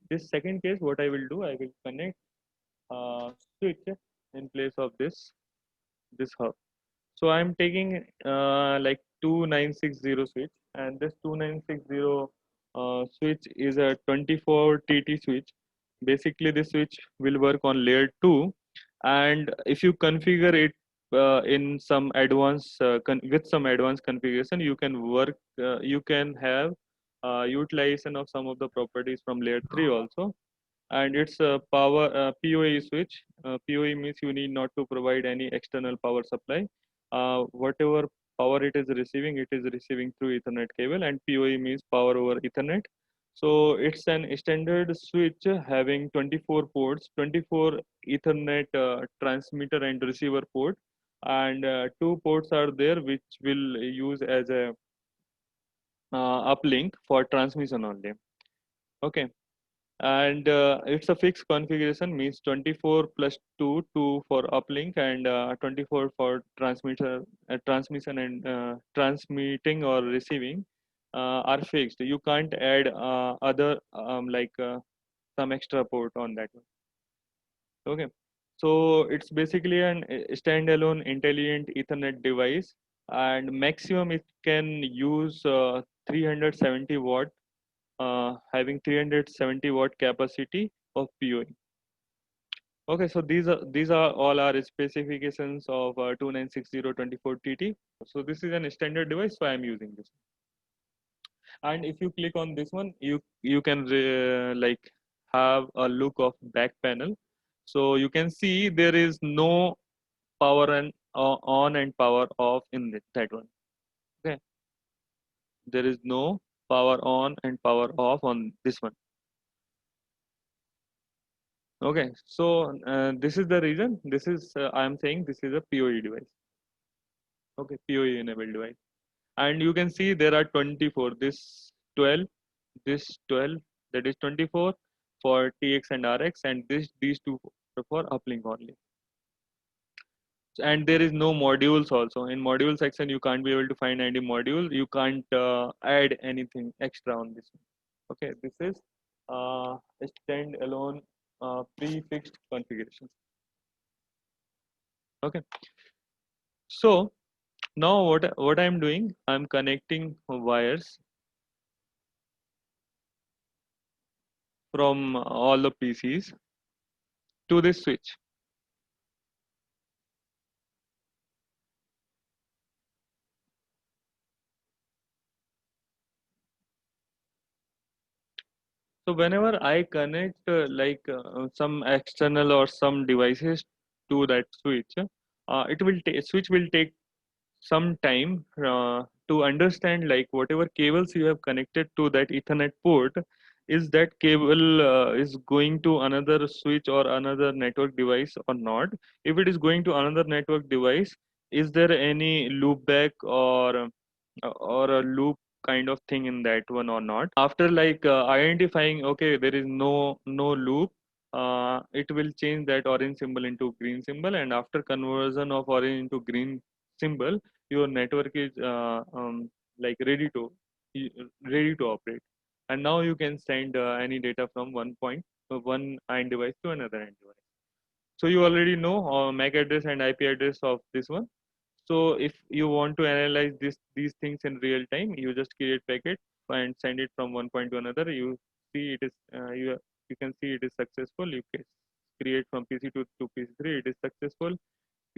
this second case, what I will do, I will connect switch in place of this hub. So I'm taking like 2960 switch, and this 2960 switch is a 24 TT switch. Basically, this switch will work on layer 2, and if you configure it in some advanced with some advanced configuration, you can work. You can have utilization of some of the properties from layer 3 also. And it's a power PoE switch. PoE means you need not to provide any external power supply. Whatever power it is receiving through Ethernet cable, and PoE means power over Ethernet. So it's an standard switch having 24 ports, 24 Ethernet transmitter and receiver port, and two ports are there which will use as a uplink for transmission only. Okay, and it's a fixed configuration, means 24 plus 2 for uplink, and 24 for transmission and transmitting or receiving are fixed. You can't add other some extra port on that one. Okay, so it's basically an standalone intelligent Ethernet device, and maximum it can use 370 watt, having 370 watt capacity of PoE. Okay, so these are all our specifications of 296024TT. So this is an standard device, so I am using this. And if you click on this one, you can like have a look of back panel. So you can see there is no power and on and power off in that one. Okay, there is no power on and power off on this one. Okay, so this is the reason. This is I am saying this is a PoE device. Okay, PoE enabled device, and you can see there are 24. This 12, this 12, that is 24 for TX and RX, and these two for uplink only. And there is no modules also. In module section, you can't be able to find any module. You can't add anything extra on this one. Okay, this is a standalone prefixed configuration. Okay, so now what I'm doing, I'm connecting wires from all the PCs to this switch. So whenever I connect some external or some devices to that switch, it will switch will take some time to understand like whatever cables you have connected to that Ethernet port, is that cable is going to another switch or another network device or not. If it is going to another network device, is there any loopback or a loop kind of thing in that one or not? After like identifying, okay, there is no loop, it will change that orange symbol into green symbol, and after conversion of orange into green symbol, your network is like ready to operate, and now you can send any data from one end device to another end device. So you already know MAC address and IP address of this one. So if you want to analyze these things in real time, you just create packet and send it from one point to another. You see it is you can see it is successful. You can create from PC2 to PC3, it is successful.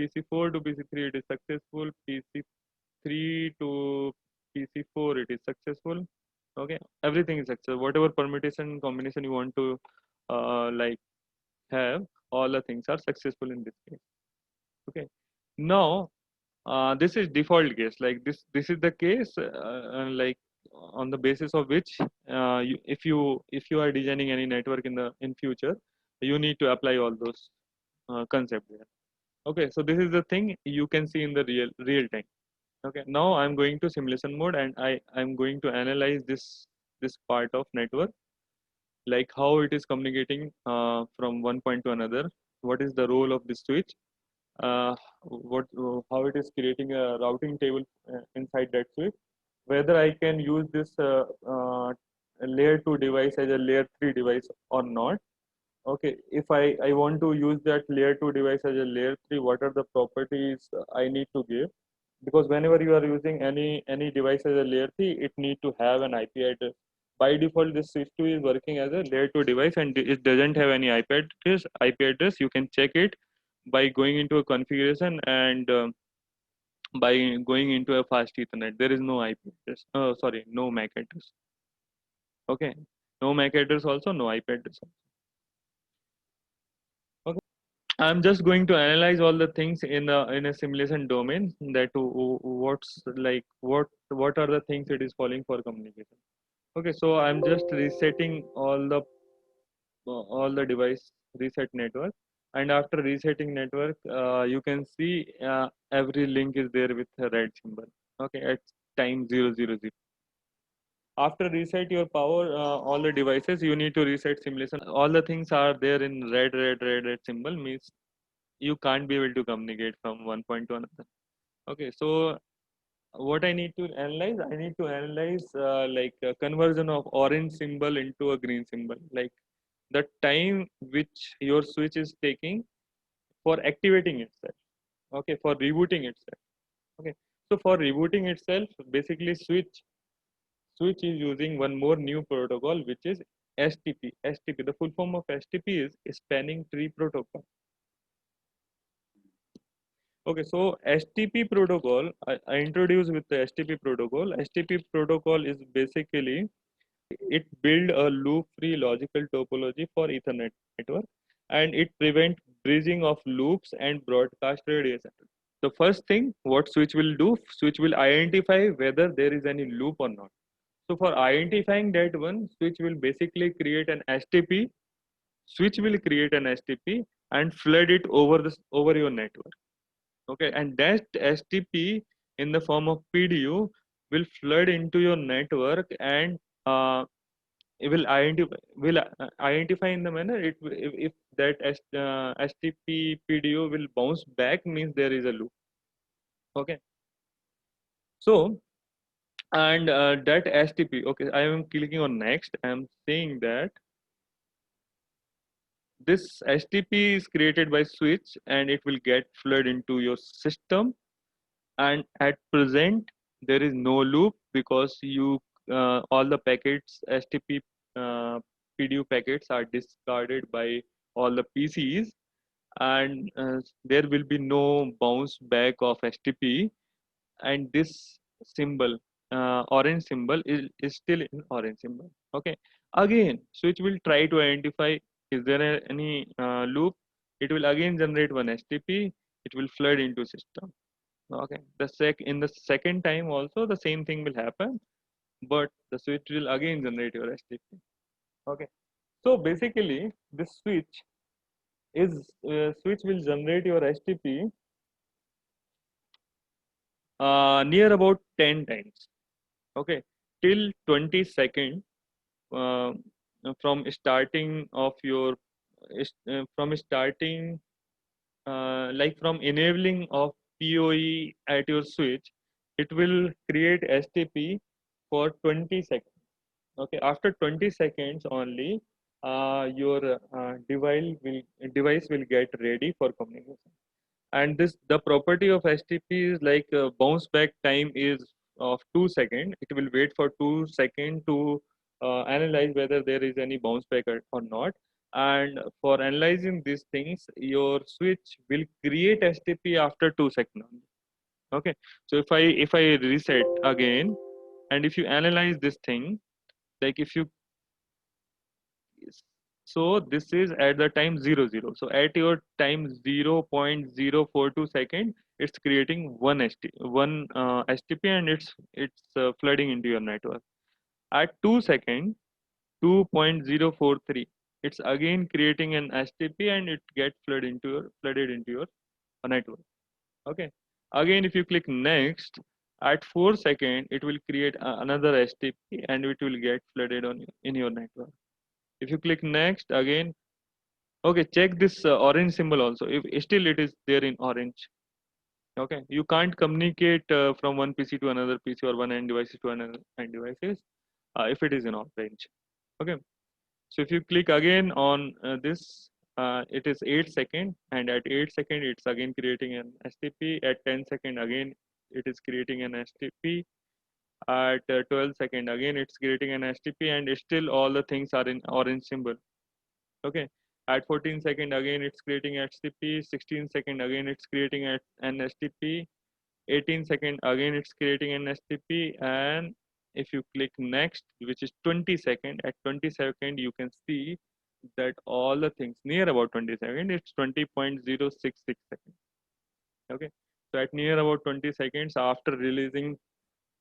PC4 to PC3, it is successful. PC3 to PC4, it is successful. Okay, everything is successful. Whatever permutation combination you want to like have, all the things are successful in this case. Okay, now this is default case. Like this is the case like on the basis of which if you are designing any network in future, you need to apply all those concepts there. Okay, so this is the thing you can see in the real time. Okay, now I'm going to simulation mode, and I'm going to analyze this part of network, like how it is communicating from one point to another. What is the role of this switch? How it is creating a routing table inside that switch? Whether I can use this layer 2 device as a layer 3 device or not. Okay, if I want to use that layer 2 device as a layer 3, what are the properties I need to give? Because whenever you are using any device as a layer 3, it need to have an IP address. By default, this switch 2 is working as a layer 2 device and it doesn't have any IP address. You can check it by going into a configuration and by going into a fast Ethernet. There is no IP address. Sorry, no MAC address. Okay, no MAC address also, no IP address also. Okay, I'm just going to analyze all the things in a simulation domain that what's like what are the things it is calling for communication. Okay, so I'm just resetting all the device reset network, and after resetting network, you can see every link is there with a red symbol. Okay, at time 000. After reset your power, all the devices you need to reset simulation. All the things are there in red symbol means you can't be able to communicate from one point to another. Okay, so what I need to analyze, I need to analyze like a conversion of orange symbol into a green symbol, like the time which your switch is taking for activating itself. Okay, for rebooting itself. Okay, so for rebooting itself, basically switch is using one more new protocol, which is STP. STP, the full form of STP is spanning tree protocol. Okay, so STP protocol, I introduced with the STP protocol. STP protocol is basically it build a loop-free logical topology for Ethernet network, and it prevent bridging of loops and broadcast radiation. The first thing what switch will do, switch will identify whether there is any loop or not. So for identifying that one, switch will basically create an STP. Switch will create an STP and flood it over your network. Okay, and that STP in the form of PDU will flood into your network and it will identify in the manner if that STP PDU will bounce back means there is a loop. Okay, so and that STP, okay, I am clicking on next. I am saying that this STP is created by switch and it will get flood into your system, and at present there is no loop because you all the packets STP PDU packets are discarded by all the PCs, and there will be no bounce back of STP, and this symbol orange symbol is still in orange symbol. Okay, again switch will try to identify is there any loop. It will again generate one STP. It will flood into system. Okay, in the second time also the same thing will happen, but the switch will again generate your STP. Okay, so basically this switch will generate your STP near about 10 times. Okay, till 20 second uh, from starting of your from starting like from enabling of PoE at your switch, it will create STP for 20 seconds. Okay, after 20 seconds only, your device will get ready for communication. And this the property of STP is like bounce back time is of 2 seconds. It will wait for 2 seconds to analyze whether there is any bounce back or not. And for analyzing these things, your switch will create STP after 2 seconds only. Okay, so if I reset again, and if you analyze this thing, like if you so this is at the time 00. So at your time 0.042 second, it's creating one STP, and it's flooding into your network. At 2 second, 2.043, it's again creating an STP and it gets flooded into your network. Okay. Again, if you click next, at 4 second, it will create another STP and it will get flooded in your network. If you click next again, okay, check this orange symbol also. If still it is there in orange. Okay, you can't communicate from one PC to another PC or one end devices to another end devices. if it is in off range. Okay, so if you click again on this, it is 8 second, and at 8 second it's again creating an STP. At 10 second again it is creating an STP. At 12 second again it's creating an STP, and still all the things are in orange symbol. Okay, at 14 second again it's creating STP. 16 second again it's creating an STP. 18 second again it's creating an STP. And if you click next, which is 20 second, at 20 second you can see that all the things near about 20 second, it's 20.066 seconds. Okay, so at near about 20 seconds after releasing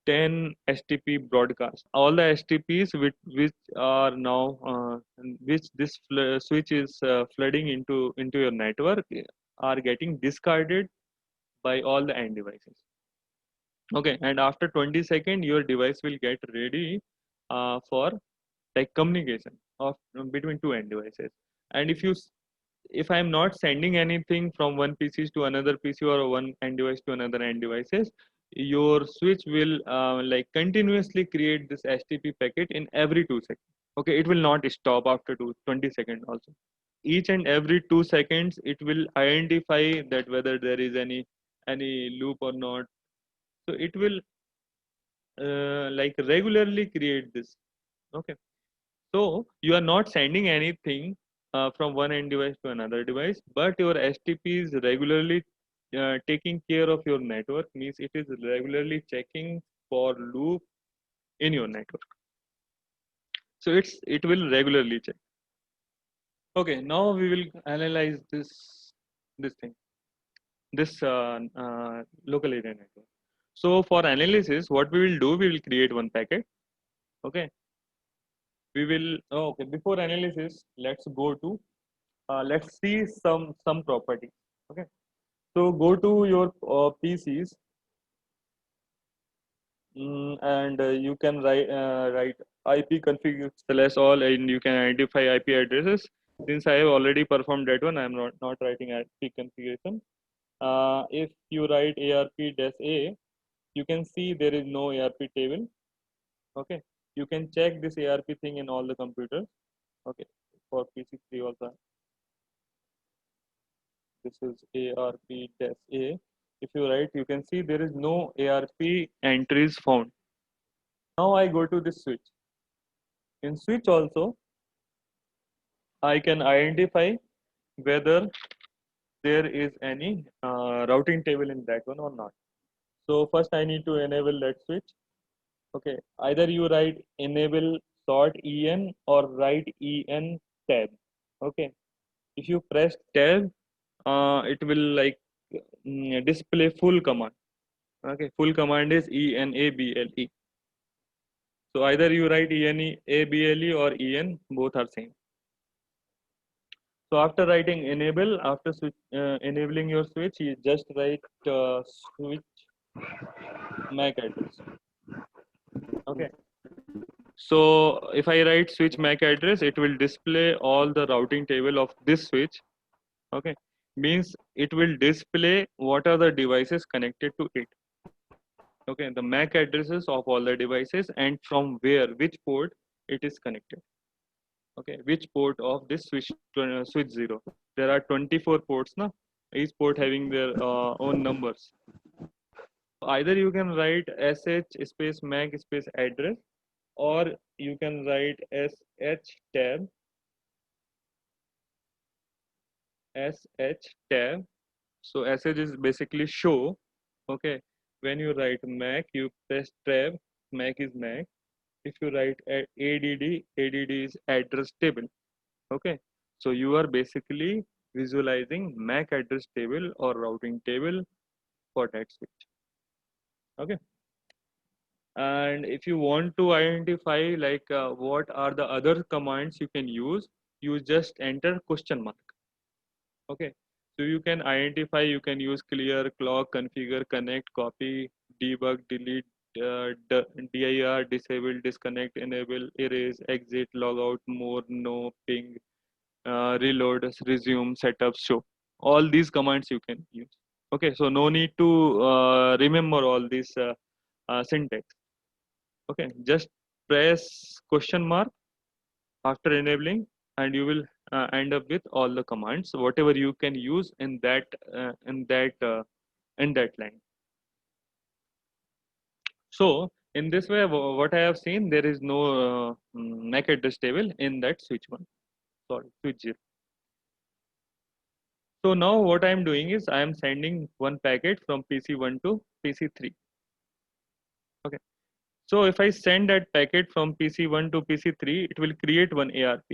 10 STP broadcasts, all the STPs which are now which this switch is flooding into your network are getting discarded by all the end devices. Okay, and after 20 seconds your device will get ready for like communication of between two end devices. And if I'm not sending anything from one PC to another PC or one end device to another end devices, your switch will like continuously create this STP packet in every 2 seconds. Okay, it will not stop after 20 seconds also. Each and every 2 seconds it will identify that whether there is any loop or not. So it will like regularly create this. Okay, so you are not sending anything from one end device to another device, but your STP is regularly taking care of your network, means it is regularly checking for loop in your network. So it will regularly check. Okay, now we will analyze this thing, this local area network. So for analysis, what we will do, we will create one packet. Okay, we will okay, before analysis let's go to let's see some property. Okay, so go to your PCs, and you can write IP config slash all, and you can identify IP addresses. Since I have already performed that one, I am not writing IP configuration. If you write ARP-A, you can see there is no ARP table. Okay, you can check this ARP thing in all the computers. Okay, for PC3 also, this is ARP-A. If you write, you can see there is no ARP entries found. Now I go to this switch. In switch also, I can identify whether there is any routing table in that one or not. So first I need to enable that switch. Okay, either you write enable sort en or write en tab. Okay, if you press tab, it will like display full command. Okay, full command is enable. So either you write enable or en, both are same. So after writing enable, after enabling your switch, you just write switch MAC address. Okay. So if I write switch MAC address, it will display all the routing table of this switch. Okay, means it will display what are the devices connected to it. Okay, the MAC addresses of all the devices and from where, which port it is connected. Okay, which port of this switch 0. There are 24 ports now, each port having their own numbers. Either you can write sh space MAC space address, or you can write sh tab So sh is basically show. Okay, when you write MAC, you press tab. MAC is MAC. If you write add is address table. Okay, so you are basically visualizing MAC address table or routing table for that switch. Okay, and if you want to identify like what are the other commands you can use, you just enter question mark. Okay, so you can identify, you can use clear, clock, configure, connect, copy, debug, delete, dir, disable, disconnect, enable, erase, exit, logout, more, no, ping, reload, resume, setup, show. All these commands you can use. Okay, so no need to remember all these syntax. Okay, just press question mark after enabling, and you will end up with all the commands whatever you can use in that in that line. So in this way, what I have seen, there is no MAC address table in that switch one. Sorry, switch 0. So now what I am doing is I am sending one packet from PC1 to PC3. Okay. So if I send that packet from PC1 to PC3, it will create one ARP.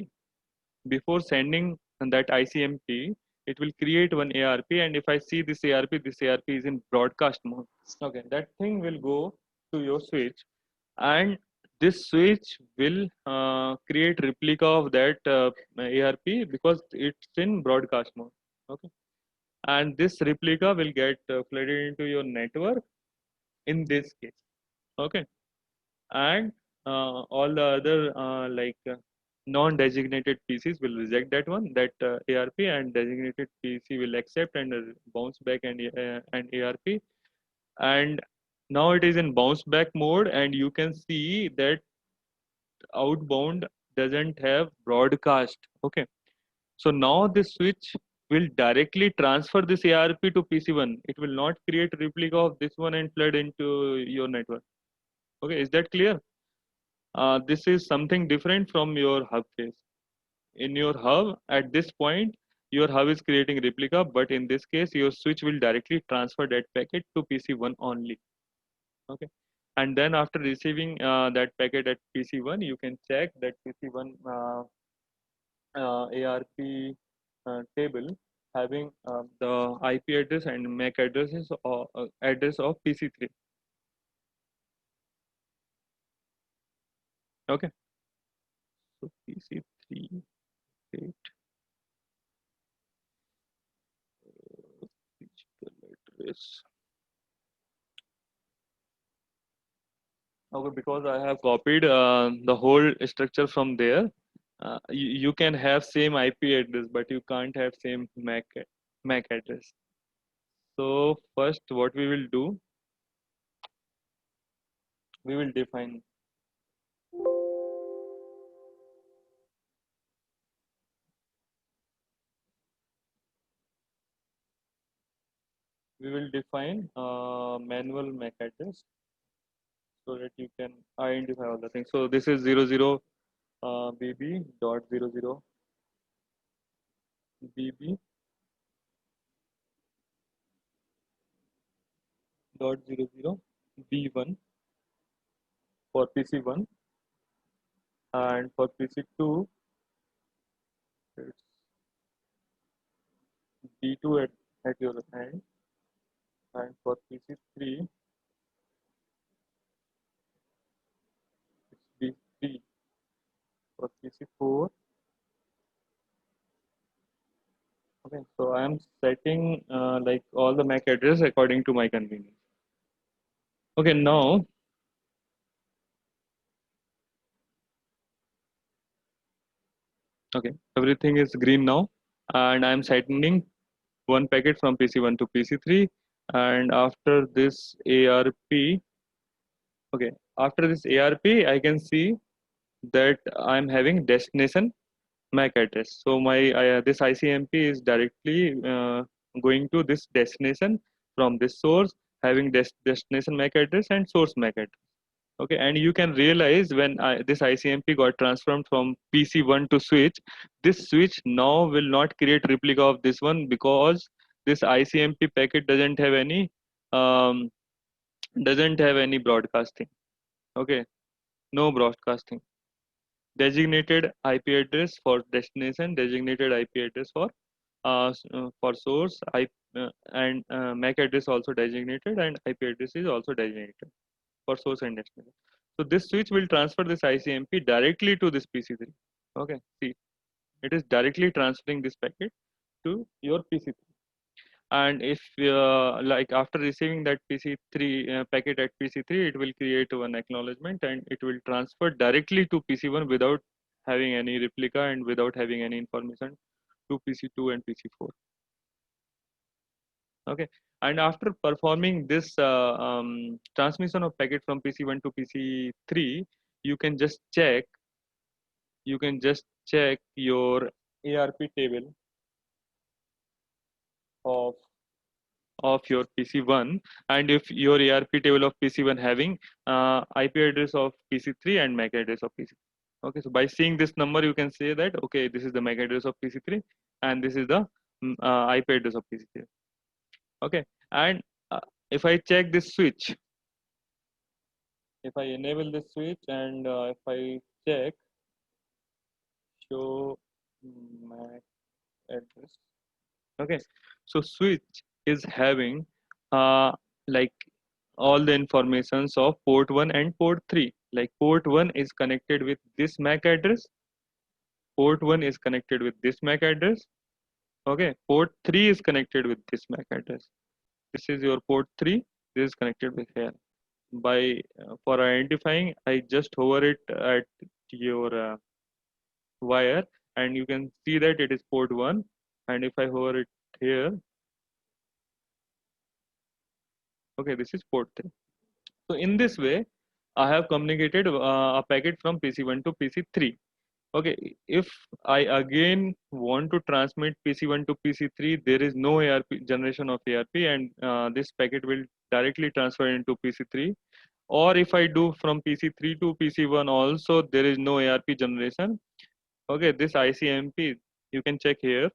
Before sending that ICMP, it will create one ARP, and if I see this ARP is in broadcast mode. Okay, that thing will go to your switch, and this switch will create replica of that ARP because it's in broadcast mode. Okay, and this replica will get flooded into your network in this case. Okay, and all the other non-designated PCs will reject that one, that ARP, and designated PC will accept and bounce back and ARP. And now it is in bounce back mode, and you can see that outbound doesn't have broadcast. Okay, so now this switch will directly transfer this ARP to PC1. It will not create replica of this one and flood into your network. Okay, is that clear? This is something different from your hub phase. In your hub, at this point, your hub is creating replica, but in this case, your switch will directly transfer that packet to PC1 only. Okay, and then after receiving that packet at PC1, you can check that PC1 ARP table having the IP address and MAC addresses or address of PC3. Okay, so PC3 date physical address. Okay, because I have copied the whole structure from there. You can have same IP address, but you can't have same MAC address. So first, what we will do, we will define manual MAC address so that you can identify all the things. So this is 00 BB dot 00 BB dot 00 B1 for PC1, and for PC2 it's B2 at your end, and for PC3 it's B3, for PC4. Okay, so I am setting like all the MAC address according to my convenience. Okay, now okay, everything is green now, and I am sending one packet from PC1 to PC3, and after this ARP, okay, after this ARP, I can see that I'm having destination MAC address. So my this ICMP is directly going to this destination from this source, having destination MAC address and source MAC address. Okay, and you can realize when this ICMP got transformed from PC1 to switch, this switch now will not create replica of this one because this ICMP packet um, doesn't have any broadcasting. Okay, no broadcasting. Designated IP address for destination, designated IP address for source, and MAC address also designated, and IP address is also designated for source and destination. So this switch will transfer this ICMP directly to this PC3. Okay, see, it is directly transferring this packet to your PC3. And if like after receiving that PC3 packet at PC3, it will create one acknowledgement and it will transfer directly to PC1 without having any replica and without having any information to PC2 and PC4. Okay, and after performing this transmission of packet from PC1 to PC3, you can just check your ARP table of your PC1, and if your ARP table of PC1 having IP address of PC3 and MAC address of PC. Okay, so by seeing this number, you can say that okay, this is the MAC address of PC3 and this is the IP address of PC3. Okay, and if I check this switch, if I enable this switch and if I check show MAC address. Okay, so switch is having uh, like all the informations of port 1 and port 3. Like port 1 is connected with this MAC address, port 1 is connected with this MAC address. Okay, port 3 is connected with this MAC address. This is your port 3, this is connected with here. By for identifying, I just hover it at your wire and you can see that it is port 1, and if I hover it here, okay, this is port 3. So in this way, I have communicated a packet from PC1 to PC3. Okay, if I again want to transmit PC1 to PC3, there is no ARP generation of ARP, and this packet will directly transfer into PC3. Or if I do from PC3 to PC1 also, there is no ARP generation. Okay, this ICMP, you can check here.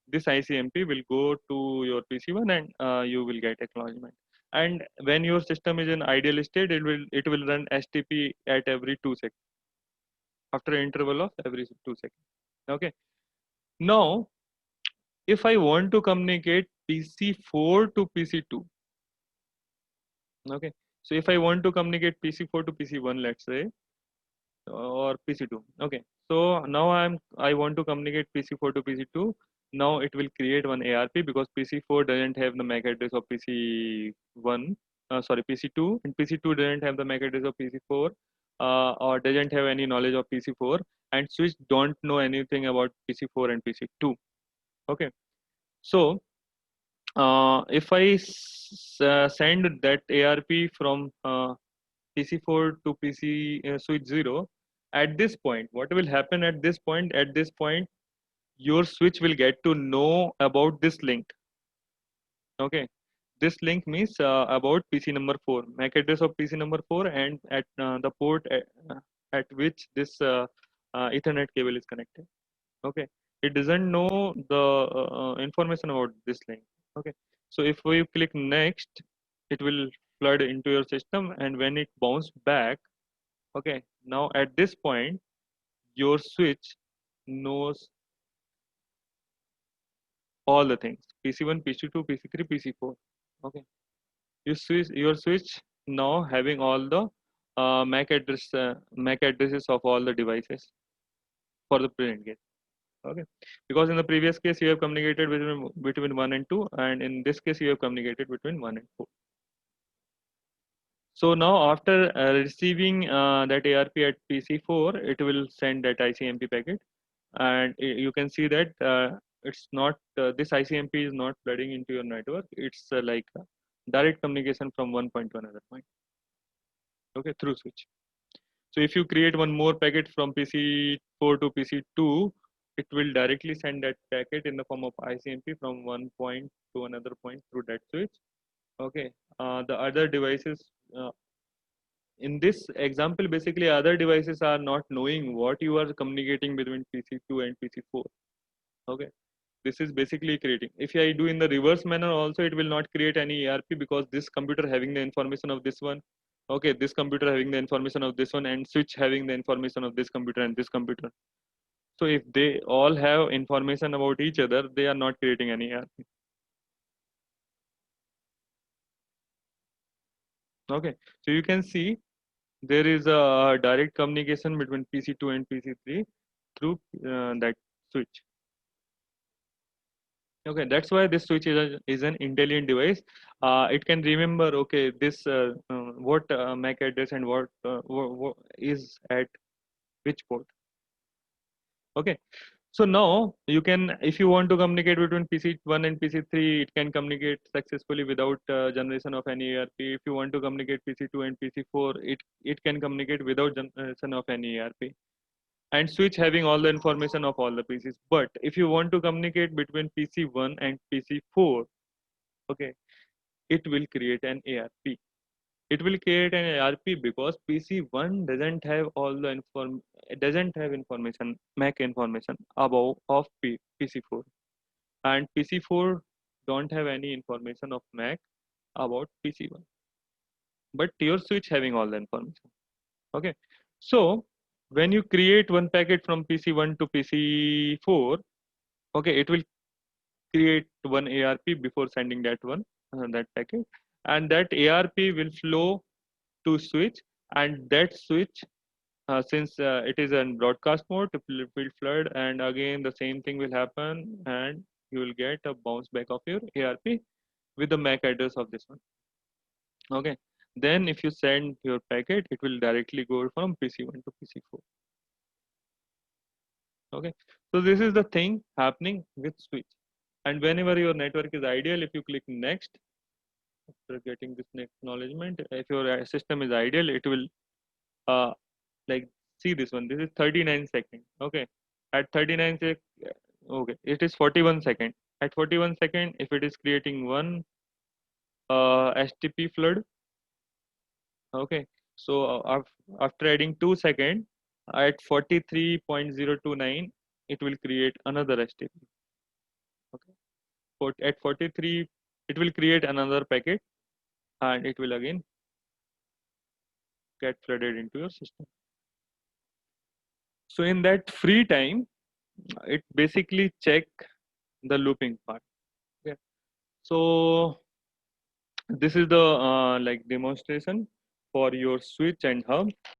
This ICMP will go to your PC1 and you will get acknowledgement. And when your system is in ideal state, it will run STP at every 2 seconds, after an interval of every 2 seconds. Okay. Now, if I want to communicate PC4 to PC2, okay. So if I want to communicate PC4 to PC1, let's say, or PC2. Okay, so now I want to communicate PC4 to PC2. Now it will create one ARP because PC4 doesn't have the MAC address of PC1. Sorry, PC2, and PC2 doesn't have the MAC address of PC4, or doesn't have any knowledge of PC4, and switch don't know anything about PC4 and PC2. Okay, so if I send that ARP from PC4 to PC switch 0, at this point, what will happen at this point? At this point, your switch will get to know about this link. Okay, this link means about PC number 4, MAC address of PC number 4, and at the port at which this Ethernet cable is connected. Okay, it doesn't know the information about this link. Okay, so if we click next, it will flood into your system, and when it bounce back, okay, now at this point your switch knows all the things: PC1, PC2, PC3, PC4. Okay, your switch now having all the MAC addresses of all the devices for the present case. Okay, because in the previous case you have communicated between 1 and 2, and in this case you have communicated between 1 and 4. So now after receiving that ARP at PC4, it will send that ICMP packet, and you can see that it's not this ICMP is not flooding into your network. It's like direct communication from one point to another point. Okay, through switch. So if you create one more packet from PC4 to PC2, it will directly send that packet in the form of ICMP from one point to another point through that switch. Okay, the other devices in this example, basically other devices are not knowing what you are communicating between PC2 and PC4. Okay, this is basically creating. If I do in the reverse manner also, it will not create any ARP because this computer having the information of this one. Okay, this computer having the information of this one, and switch having the information of this computer and this computer. So if they all have information about each other, they are not creating any ARP. Okay, so you can see there is a direct communication between PC2 and PC3 through that switch. Okay, that's why this switch is an intelligent device. It can remember, okay, this what MAC address and what is at which port. Okay, So now you can, if you want to communicate between PC1 and PC3, it can communicate successfully without generation of any ARP. If you want to communicate PC2 and PC4, it can communicate without generation of any ARP. And switch having all the information of all the PCs. But if you want to communicate between PC1 and PC4, okay, it will create an ARP. It will create an ARP because PC1 doesn't have all the it doesn't have information, MAC information above of PC4, and PC4 don't have any information of MAC about PC1. But your switch having all the information. Okay, so when you create one packet from PC1 to PC4, okay, it will create one ARP before sending that packet, and that ARP will flow to switch, and that switch, since it is in broadcast mode, it will flood, and again the same thing will happen, and you will get a bounce back of your ARP with the MAC address of this one. Okay, then if you send your packet, it will directly go from PC1 to PC4. Okay, so this is the thing happening with switch. And whenever your network is ideal, if you click next, after getting this acknowledgement, if your system is ideal, it will uh, like, see this one, this is 39 second. Okay, at 39 sec, okay, it is 41 second. At 41 second, if it is creating one HTTP flood, okay, so after adding 2 second, at 43.029, it will create another HTTP. Okay, at 43, it will create another packet, and it will again get flooded into your system. So in that free time, it basically check the looping part. Yeah. So this is the like demonstration for your switch and hub.